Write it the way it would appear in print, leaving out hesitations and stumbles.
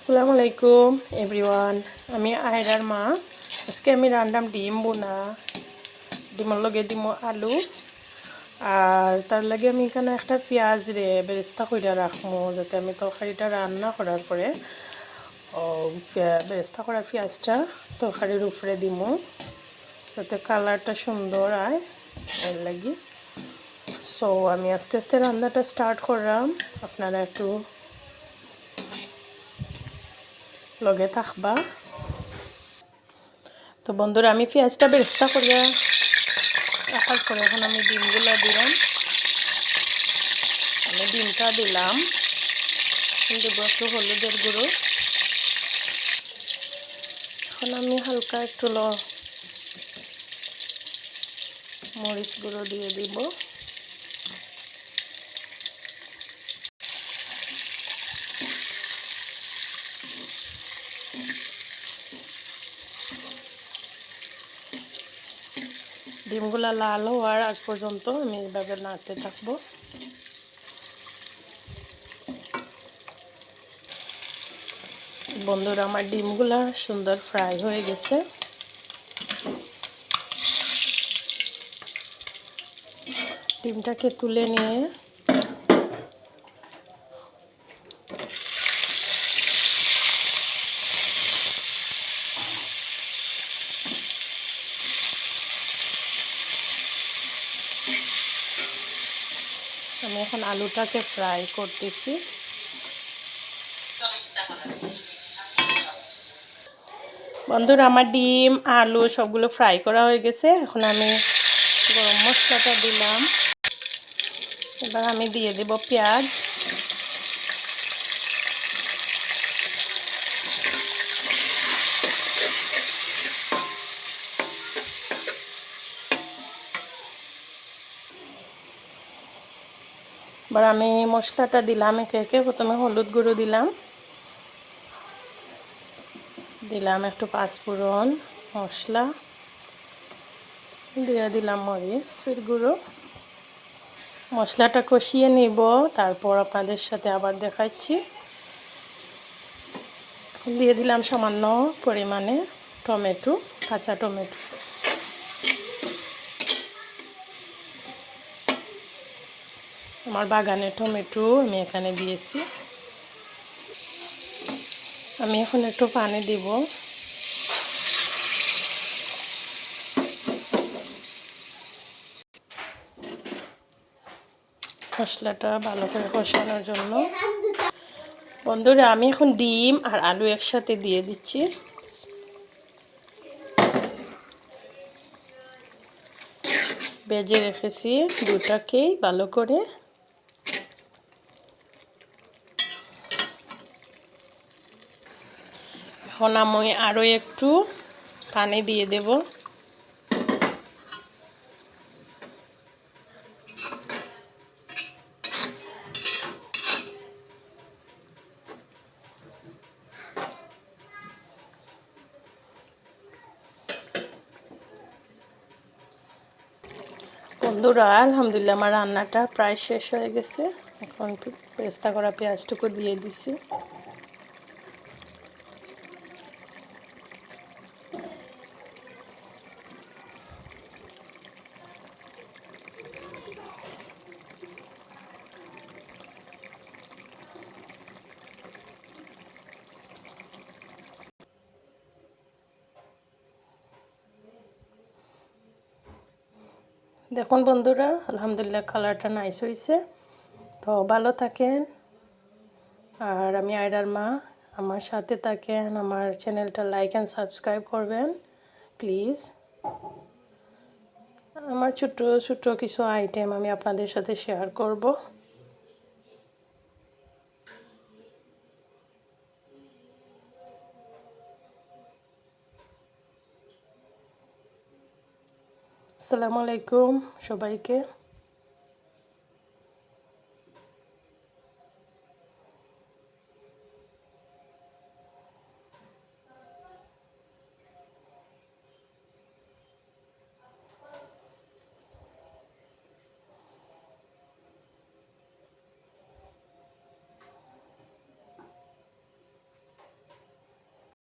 আসসালামু আলাইকুম এভরিওয়ান। আমি আয়রার মা। আজকে আমি রান্নাম ডিম বোনা, ডিমের লগে দিমো আলু, আর তার লাগে আমি এখানে একটা পেঁয়াজ বেরেস্তা করে রাখবো, যাতে আমি তরকারিটা রান্না করার পরে বেরেস্তা করা পেঁয়াজটা তরকারির উপরে দিমো, যাতে কালারটা সুন্দর হয় এর লাগি। সো আমি আস্তে আস্তে রান্নাটা স্টার্ট করলাম, আপনারা একটু লগে থাকবা। তো বন্ধুরা, আমি পেঁয়াজটা বেরেস্তা করিয়া রাখার পরে এখন আমি ডিমগুলো দিলাম। আমি ডিমটা দিলাম, দেবো একটু হলুদের গুঁড়ো। এখন আমি হালকা একটু মরিচ গুঁড়ো দিয়ে দিব। ডিমগুলো লাল হওয়ার আগ পর্যন্ত আমি এইভাবে নাড়তে থাকবো। বন্ধুরা, আমার ডিমগুলা সুন্দর ফ্রাই হয়ে গেছে। ডিমটাকে তুলে নিয়ে আমি এখন আলুটাকে ফ্রাই করতেছি। বন্ধুরা, আমার ডিম আলু সবগুলো ফ্রাই করা হয়ে গেছে। এখন আমি গরম মশলাটা দিলাম। এবার আমি দিয়ে দেব পেঁয়াজ। এবার আমি মশলাটা দিলাম একে একে। প্রথমে হলুদ গুঁড়ো দিলাম একটু পাঁচফোড়ন মশলা, দিয়ে দিলাম মরিচের গুঁড়ো। মশলাটা কষিয়ে নিব, তারপর আপনাদের সাথে আবার দেখাচ্ছি। দিয়ে দিলাম সামান্য পরিমাণে টমেটো, কাঁচা টমেটো। আমার বাগানের টমেটো আমি এখানে দিয়েছি। আমি এখন একটু পানি দিব। মশলাটা ভালো করে কষানোর জন্য। বন্ধুরা, আমি এখন ডিম আর আলু একসাথে দিয়ে দিচ্ছি। ভেজে রেখেছি দুটাকেই ভালো করে। এখন আমি আরও একটু পানি দিয়ে দেব। বন্ধুরা, আলহামদুলিল্লাহ আমার রান্নাটা প্রায় শেষ হয়ে গেছে। এখন বেরেস্তা করা পেঁয়াজটুকু দিয়ে দিছি। দেখুন বন্ধুরা, আলহামদুলিল্লাহ কালারটা নাইস হয়েছে। তো ভালো থাকেন, আর আমি আয়রার মা। আমার সাথে থাকেন, আমার চ্যানেলটা লাইক অ্যান্ড সাবস্ক্রাইব করবেন প্লিজ। আমার ছোট ছোট কিছু আইটেম আমি আপনাদের সাথে শেয়ার করব। আসসালামু আলাইকুম সবাইকে।